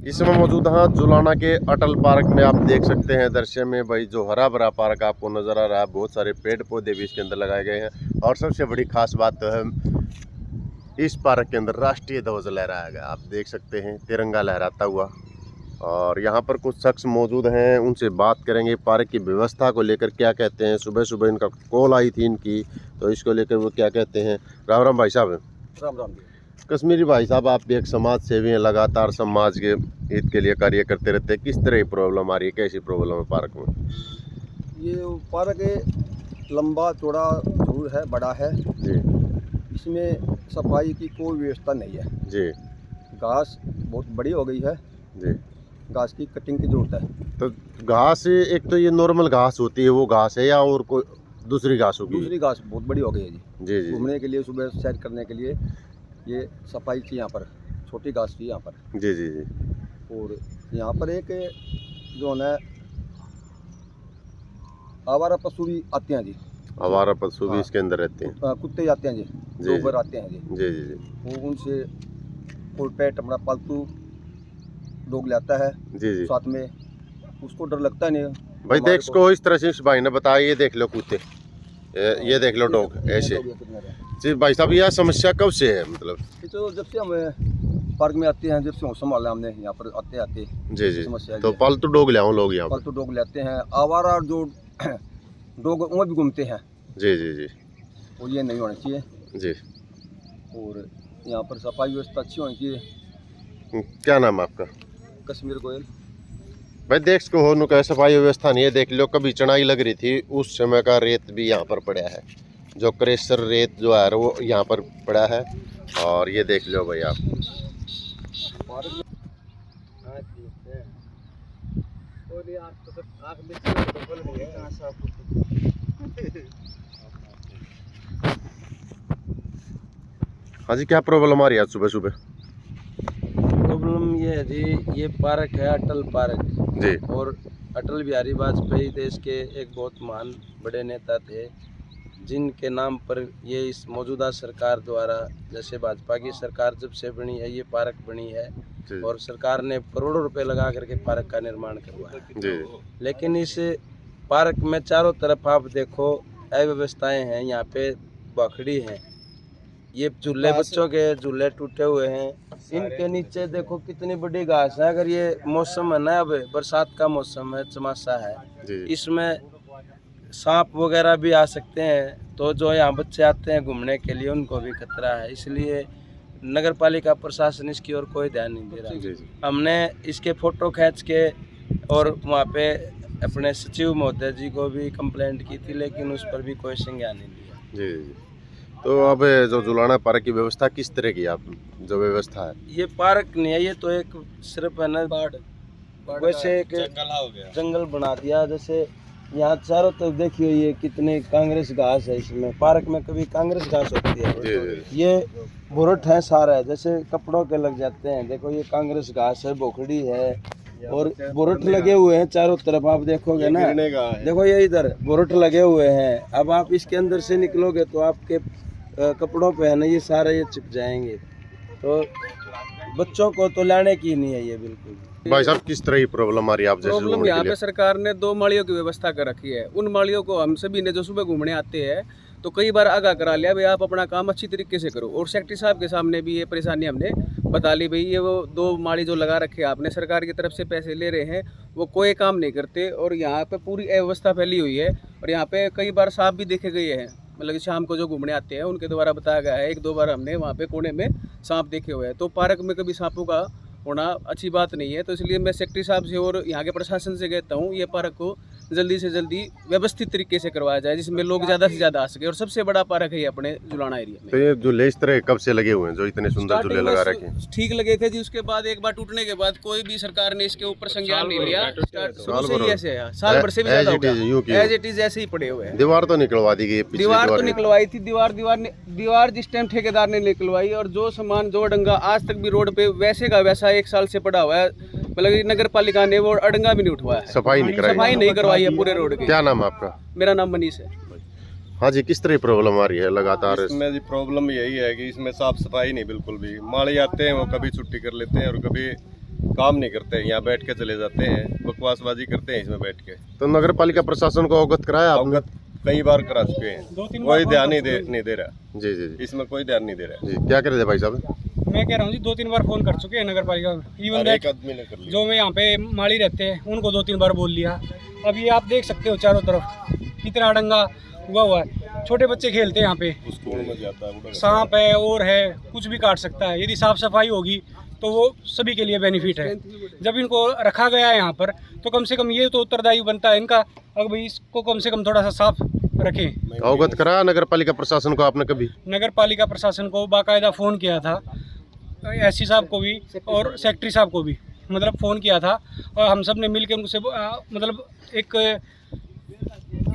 इसमें मौजूद हाँ जुलाना के अटल पार्क में। आप देख सकते हैं दृश्य में भाई जो हरा भरा पार्क आपको नज़र आ रहा है। बहुत सारे पेड़ पौधे भी इसके अंदर लगाए गए हैं और सबसे बड़ी खास बात तो है इस पार्क के अंदर राष्ट्रीय ध्वज लहराया गया। आप देख सकते हैं तिरंगा लहराता हुआ। और यहाँ पर कुछ शख्स मौजूद हैं, उनसे बात करेंगे पार्क की व्यवस्था को लेकर क्या कहते हैं। सुबह सुबह इनका कॉल आई थी इनकी, तो इसको लेकर वो क्या कहते हैं। राम राम भाई साहब। राम राम। कश्मीरी भाई साहब, आप भी एक समाज सेवी हैं, लगातार समाज के हित के लिए कार्य करते रहते हैं। किस तरह की प्रॉब्लम आ रही है, कैसी प्रॉब्लम है पार्क में? ये पार्क लंबा चौड़ा जरूर है, बड़ा है जी। इसमें सफाई की कोई व्यवस्था नहीं है जी। घास बहुत बड़ी हो गई है जी। घास की कटिंग की जरूरत है। तो घास, एक तो ये नॉर्मल घास होती है वो घास है या और कोई दूसरी घास होगी? दूसरी घास बहुत बड़ी हो गई है जी। जी जी। घूमने के लिए, सुबह सैर करने के लिए ये सफाई थी यहाँ पर, छोटी घास थी यहाँ पर। जी जी जी। और यहाँ पर एक जो है आवारा पशु भी आते हैं जी। आवारा पशु भी हाँ। इसके अंदर रहते हैं। कुत्ते आते हैं जी, डोबर आते हैं जी। जी जी जी। वो उनसे कोई पेट अपना पालतू डॉग लाता है जी जी। साथ में, उसको डर लगता नहीं भाई देख इसको इस तरह से इस भाई ने बताया। ये देख लो कुत्ते, ये देख लो डॉग ऐसे। जी भाई साहब, यह समस्या कब से है? मतलब ये तो जब से हम पार्क में आते हैं, जब से संभाला हमने यहाँ पर आते आते जी जी। समस्या तो पालतू डॉग ले आओ लोग यहाँ पर? पालतू डॉग लेते हैं, आवारा जो डॉग वो भी घूमते हैं। जी जी जी। वो ये नहीं होना चाहिए। जी। और यहाँ पर सफाई व्यवस्था अच्छी होनी चाहिए। क्या नाम है आपका? कश्मीर गोयल। भाई देख इसको हो नु कहे सफाई व्यवस्था नहीं है। देख लो, कभी चढ़ाई लग रही थी उस समय का रेत भी यहाँ पर पड़ा है, जो क्रेशर रेत जो है वो यहाँ पर पड़ा है। और ये देख लो भाई आप। हाँ जी, क्या प्रॉब्लम आ रही है आज सुबह सुबह? प्रॉब्लम ये है जी, ये पार्क है अटल पार्क जी। और अटल बिहारी वाजपेयी देश के एक बहुत महान बड़े नेता थे, जिनके नाम पर ये इस मौजूदा सरकार द्वारा, जैसे भाजपा की सरकार जब से बनी है, ये पार्क बनी है और सरकार ने करोड़ों रुपए लगा करके पार्क का निर्माण करवाया। जी। लेकिन इस पार्क में चारों तरफ आप देखो अव्यवस्थाएं हैं। यहाँ पे बखड़ी हैं, ये झूले, बच्चों के झूले टूटे हुए हैं। इनके नीचे देखो कितनी बड़ी घास है। अगर ये मौसम है ना, अब बरसात का मौसम है, चमासा है, इसमें सांप वगैरह भी आ सकते हैं। तो जो यहाँ बच्चे आते हैं घूमने के लिए, उनको भी खतरा है। इसलिए नगर पालिका प्रशासन इसकी ओर कोई ध्यान नहीं दे रहा। हमने इसके फोटो खींच के और वहाँ पे अपने सचिव महोदय जी को भी कंप्लेंट की थी, लेकिन उस पर भी कोई संज्ञान नहीं लिया। जी जी। तो अब जो जुलाना पार्क की व्यवस्था किस तरह की आप जो व्यवस्था है? ये पार्क नहीं है, ये तो एक सिर्फ है ना वैसे एक जंगल बना दिया। जैसे यहाँ चारों तरफ देखिए ये कितने कांग्रेस घास है। इसमें पार्क में कभी कांग्रेस घास होती है? ये बुरट है सारा, जैसे कपड़ों के लग जाते हैं। देखो ये कांग्रेस घास है, बोखड़ी है और बुरट लगे हुए हैं चारों तरफ। आप देखोगे ना, देखो ये इधर बुरट लगे हुए हैं। अब आप इसके अंदर से निकलोगे तो आपके कपड़ों पे है ना ये सारे ये चिप जाएंगे। तो बच्चों को तो लाने की नहीं है ये बिल्कुल। भाई साहब, किस तरह की प्रॉब्लम आ रही है आप जैसे? प्रॉब्लम यहाँ पे सरकार ने 2 माड़ियों की व्यवस्था कर रखी है। उन माड़ियों को हम सभी ने जो सुबह घूमने आते हैं तो कई बार आगाह करा लिया भाई आप अपना काम अच्छी तरीके से करो। और सेक्रेटरी साहब के सामने भी ये परेशानी हमने बता ली, भाई ये वो 2 माड़ी जो लगा रखे आपने, सरकार की तरफ से पैसे ले रहे हैं, वो कोई काम नहीं करते। और यहाँ पे पूरी अव्यवस्था फैली हुई है। और यहाँ पे कई बार सांप भी देखे गए हैं, मतलब शाम को जो घूमने आते हैं उनके द्वारा बताया गया है। 1-2 बार हमने वहाँ पे कोने में सांप देखे हुए हैं। तो पार्क में कभी सांपों का होना अच्छी बात नहीं है। तो इसलिए मैं सेक्रेटरी साहब से और यहाँ के प्रशासन से कहता हूँ ये पार्क को जल्दी से जल्दी व्यवस्थित तरीके से करवाया जाए, जिसमें लोग ज़्यादा से ज़्यादा आ सके। और सबसे बड़ा पार्क है ये अपने जुलाना एरिया में। तो ये झूले इस तरह कब से लगे हुए हैं जो इतने सुंदर झूले लगा रखे हैं? ठीक लगे थे जी, उसके बाद एक बार टूटने के बाद कोई भी सरकार ने इसके ऊपर संज्ञान नहीं लिया। शुरू से ही ऐसे है, साल भर से भी ज़्यादा हो गया, एज इट इज ऐसे ही पड़े हुए हैं। दीवार तो निकलवा दी गई, दीवार तो निकलवाई थी, दीवार जिस टाइम ठेकेदार ने निकलवाई। और जो सामान जो अडंगा आज तक भी रोड पे वैसे का वैसा 1 साल से पड़ा हुआ है, मतलब नगर पालिका ने वो अडंगा भी नहीं उठवाया है, सफाई नहीं करवाई है पूरे रोड की। क्या नाम है आपका? मेरा नाम मनीष है। हाँ जी, किस तरह प्रॉब्लम आ रही है लगातार? इसमें जी प्रॉब्लम यही है कि इसमें साफ सफाई नहीं बिल्कुल भी। माली आते हैं वो कभी छुट्टी कर लेते हैं और कभी काम नहीं करते, यहाँ बैठ के चले जाते हैं, बकवासबाजी करते हैं इसमें बैठ के। तो नगर पालिका प्रशासन को अवगत कराया आपने? अवगत कई बार करा चुके हैं, कोई ध्यान नहीं दे रहा। जी जी जी इसमें कोई ध्यान नहीं दे रहा। जी, क्या कर रहे थे भाई साहब? मैं कह रहा हूँ जी 2-3 बार फोन कर चुके हैं नगर पालिका में। इवन हर दैट एक आदमी ने कर लिया। जो मैं यहाँ पे माली रहते हैं उनको 2-3 बार बोल लिया। अब ये आप देख सकते हो चारों तरफ कितना अड़ंगा हुआ है। छोटे बच्चे खेलते हैं यहाँ पे, स्कूल में जाता है, सांप है और है, कुछ भी काट सकता है। यदि साफ सफाई होगी तो वो सभी के लिए बेनिफिट है। जब इनको रखा गया है यहाँ पर तो कम से कम ये तो उत्तरदायी बनता है इनका, अब भाई इसको कम से कम थोड़ा सा साफ रखें। अवगत कराया नगर पालिका प्रशासन को आपने कभी? नगर पालिका प्रशासन को बाकायदा फ़ोन किया था, एससी साहब को भी और सेक्रेटरी साहब को भी मतलब फ़ोन किया था, और हम सब ने मिल के उनसे मतलब एक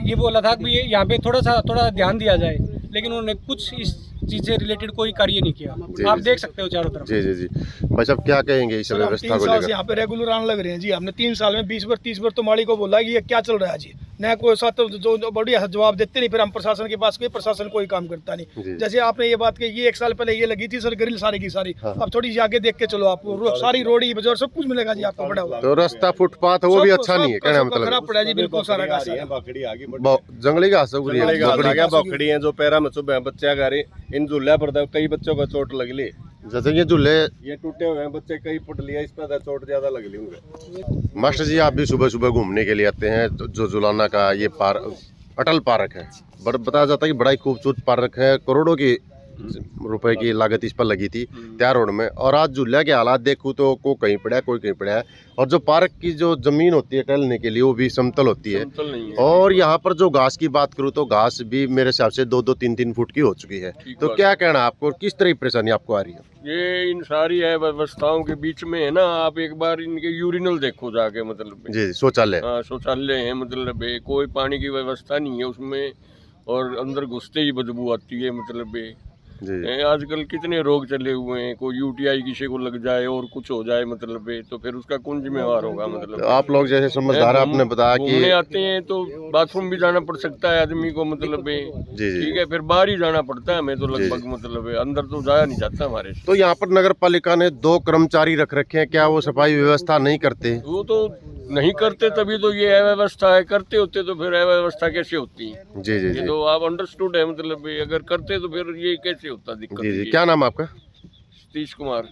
ये बोला था कि यहाँ पे थोड़ा ध्यान दिया जाए, लेकिन उन्होंने कुछ इस चीज़ से रिलेटेड कोई कार्य नहीं किया। आप देख सकते हो चारों तरफ। जी जी जी भाई साहब, क्या कहेंगे इस व्यवस्था को लेकर? यहाँ पे रेगुलर आने लग रहे हैं जी। हमने 3 साल में 20 बार 30 बार तो माली को बोला कि ये क्या चल रहा है जी, न कोई साथ जो बढ़िया जवाब देते नहीं। फिर हम प्रशासन के पास गए, प्रशासन कोई काम करता नहीं। जैसे आपने ये बात कही, ये 1 साल पहले ये लगी थी सर ग्रिल सारी की सारी। अब थोड़ी सी आगे देख के चलो, आपको सारी रोडी बाजार सब कुछ मिलेगा जी आपको बड़ा हुआ। तो रास्ता फुटपाथ वो भी अच्छा नहीं है, कहने का मतलब खराब पड़ा जी बिल्कुल सारा घास। जंगली घास बकड़ी है जो पैरा में सुबह बच्चे आ रहे, इन झूला पर कई बच्चों को चोट लग ली। जैसे ये झूले ये टूटे हुए हैं, बच्चे कई फुट लिया, इस पर चोट ज्यादा लग ली उनके। मास्टर जी, आप भी सुबह सुबह घूमने के लिए आते हैं, जो जुलाना का ये अटल पार्क है, बताया जाता है कि बड़ा ही खूबसूरत पार्क है, करोड़ों की रुपए की लागत इस पर लगी थी तैयार रोड में। और आज झूला के हालात देखूँ तो को कहीं पड़ा है, कोई कहीं पड़ा है। और जो पार्क की जो जमीन होती है टहलने के लिए वो भी समतल होती है। और यहाँ पर जो घास की बात करूँ तो घास भी मेरे हिसाब से 2-3 फुट की हो चुकी है। तो क्या कहना आपको, किस तरह की परेशानी आपको आ रही है? ये इन सारी है व्यवस्थाओं के बीच में है ना, आप एक बार इनके यूरिनल देखो जाके, मतलब जी शौचालय। हाँ शौचालय है, मतलब कोई पानी की व्यवस्था नहीं है उसमें, और अंदर घुसते ही बदबू आती है। मतलब आजकल कितने रोग चले हुए हैं, कोई यूटीआई किसी को लग जाए और कुछ हो जाए, मतलब तो फिर उसका कौन जिम्मेवार होगा? मतलब आप लोग जैसे समझदार आपने बताया कि घूमने आते हैं तो बाथरूम भी जाना पड़ सकता है आदमी को, मतलब ठीक है, फिर बाहर ही जाना पड़ता है हमें तो लगभग, मतलब अंदर तो जाया नहीं जाता हमारे। तो यहाँ पर नगर पालिका ने 2 कर्मचारी रख रखे हैं, क्या वो सफाई व्यवस्था नहीं करते? वो तो नहीं करते, तभी तो ये अव्यवस्था है। करते होते तो फिर अव्यवस्था कैसे होती है? जी जी जी, तो आप अंडरस्टूड है, मतलब अगर करते तो फिर ये कैसे होता? दिक्कत जी जी। क्या नाम आपका? सतीश कुमार।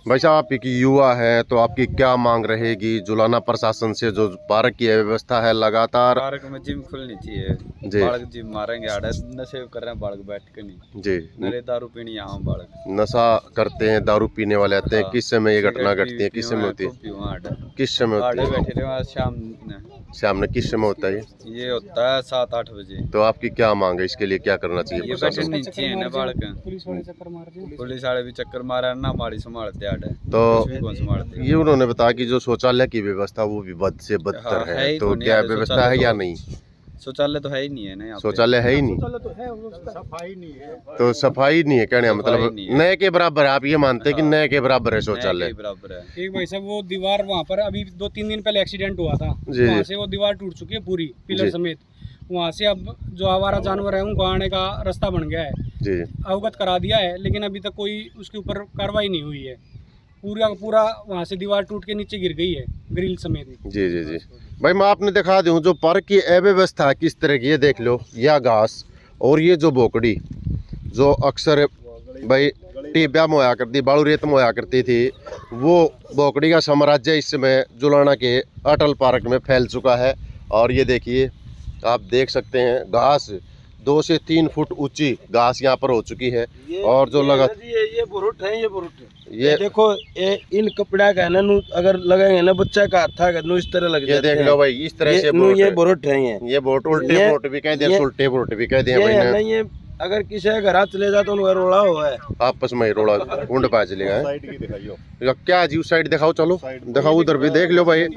भाई साहब, आप एक युवा है तो आपकी क्या मांग रहेगी जुलाना प्रशासन से? जो पार्क की व्यवस्था है लगातार, पार्क में जिम खुलनी चाहिए जी। बालक जिम मारेंगे, आड़े नशे कर रहे हैं बालक बैठ के नहीं जी, नरे दारू पीनी यहाँ बालक नशा करते हैं, दारू पीने वाले आते हैं। किस समय ये घटना घटती है, किस समय होती है, किस समय होती आड़े है? बैठे रहे शाम में किस समय होता है ये होता है 7-8 बजे। तो आपकी क्या मांग है, इसके लिए क्या करना चाहिए ये बैठे प्रशासन? नहीं चाहिए ना बालक, पुलिस वाले चक्कर मारते हैं, पुलिस वाले भी चक्कर मारा ना, माड़ी संभालते आड़े तो कौन संभालते? ये उन्होंने बताया कि जो शौचालय की व्यवस्था वो भी बद से बदतर हाँ, है है, ही तो तो नहीं, क्या यार, व्यवस्था शौचालय है या तो- नहीं? शौचालय तो है ही नहीं है ना यहाँ पे। शौचालय है ही नहीं, तो सफाई नहीं है, कहने का सफाई मतलब नहीं है। नए के बराबर है। आप ये मानते हैं कि हाँ। नए के बराबर है नहीं, शौचालय? के बराबर है। एक भाई साहब वो दीवार वहाँ पर अभी 2-3 दिन पहले एक्सीडेंट हुआ था, जी। वहाँ से वो दीवार टूट चुकी है पूरी पिलर जी। समेत। वहाँ से अब जो आवारा जानवर है उनको आने का रास्ता बन गया है, जी अवगत करा दिया है, लेकिन अभी तक कोई उसके ऊपर कार्रवाई नहीं हुई है। पूरा वहाँ से दीवार टूट के नीचे गिर गई है ग्रिल समेत। जी जी जी भाई, मैं आपने दिखा दूँ जो पार्क की अव्यवस्था किस तरह की, ये देख लो, यह घास और ये जो बोकड़ी जो अक्सर भाई टिब्या में होया करती, बालू रेत में होया करती थी, वो बोकड़ी का साम्राज्य इस समय जुलाना के अटल पार्क में फैल चुका है। और ये देखिए, आप देख सकते हैं घास 2 से 3 फुट ऊंची घास यहाँ पर हो चुकी है। और जो लगा ये बुरुट है, ये बुरुट है। ये देखो ये इन कपड़ा का है ना, नु अगर लगाएंगे ना बच्चा का हाथ था नु इस तरह लग ये जाते देख हैं। लो भाई, इस तरह से ये बुरुट है, ये बोट उल्टे ये- बोट भी कह दिया, ये- उल्टे बोट भी कह दिया ये भाई है ना, ने। ये अगर किसी का घर चले जाए तो उनका रोड़ा हुआ है। आपस में ही रोड़ा उंड पा चलेगा। साइड की दिखाइयो, क्या जी, उस साइड दिखाओ, चलो दिखाओ, उधर भी देख लो भाई।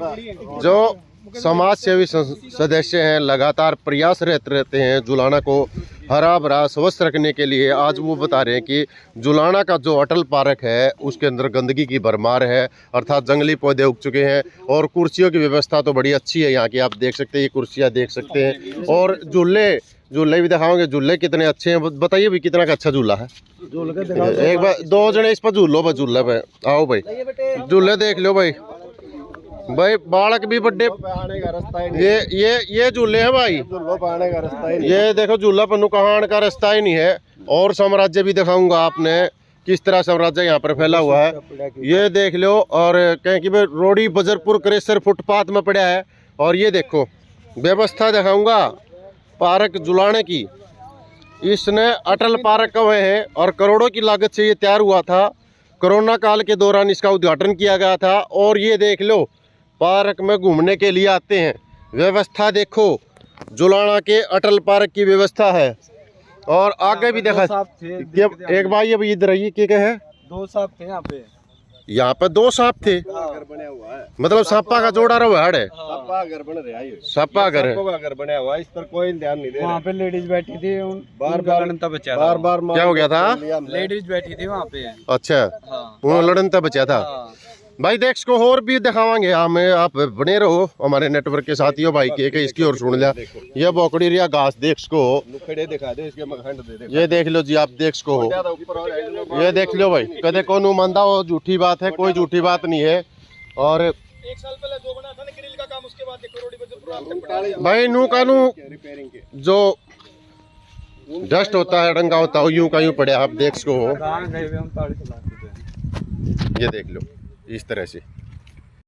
जो समाज सेवी सदस्य हैं लगातार प्रयास रहते हैं जुलाना को हरा भरा स्वस्थ रखने के लिए। आज वो बता रहे हैं कि जुलाना का जो अटल पार्क है उसके अंदर गंदगी की भरमार है, अर्थात जंगली पौधे उग चुके हैं। और कुर्सियों की व्यवस्था तो बड़ी अच्छी है यहाँ की, आप देख सकते हैं, ये कुर्सियाँ देख सकते हैं। और झूले झूले भी दिखाओगे, झूले कितने अच्छे हैं बताइए भी, कितना का अच्छा झूला है। एक बार दो जने इस पर झूलो भाई, झूले पे आओ भाई, झूले देख लो भाई। भाई बालक भी बड़े, ये झूले हैं भाई, ये देखो झूला पन्नू कहाँ आने का रास्ता ही नहीं है। और साम्राज्य भी दिखाऊंगा आपने किस तरह साम्राज्य यहाँ पर फैला हुआ है, ये देख लो। और कहें कि भाई रोडी बजरपुर क्रेसर फुटपाथ में पड़ा है। और ये देखो व्यवस्था दिखाऊंगा पार्क झुलाने की, इसने अटल पार्क कहे हैं और करोड़ों की लागत से ये तैयार हुआ था। कोरोना काल के दौरान इसका उद्घाटन किया गया था। और ये देख लो पार्क में घूमने के लिए आते हैं, व्यवस्था देखो, जुलाना के अटल पार्क की व्यवस्था है। और आगे भी देखा एक बार ये भी इधर आइए, क्या है, 2 सांप थे यहाँ पे। यहाँ पे 2 सांप थे, मतलब सांपा का जोड़ा रहा है, सप्पा घर बन रहा है, सांपा घर है, घर बना हुआ है, इस पर कोई ध्यान नहीं दे रहा। वहाँ पे लेडीज बैठी थी, बार बार क्या हो गया था, लेडीज बैठी थी वहाँ पे। अच्छा वो लड़न तक बचा था भाई। देख इसको और भी दिखावांगे हमें, आप बने रहो हमारे नेटवर्क के साथियों भाई के इसकी और सुन लिया। ये बोकड़ी रिया घास देख इसको, दिखा दे इसके मखंड दे दे। ये देख लो जी, आप देख इसको, ये देख लो भाई, कदे कौन मानदा हो झूठी बात है, कोई झूठी बात नहीं है। और 1 साल पहले जो बना था ना ग्रिल का काम, उसके बाद करोड़ी बजट भाई नू कानू जो डस्ट होता है, डंगा होता है, यूं का यूं पड़े, आप देख इसको, ये देख लो इस तरह से।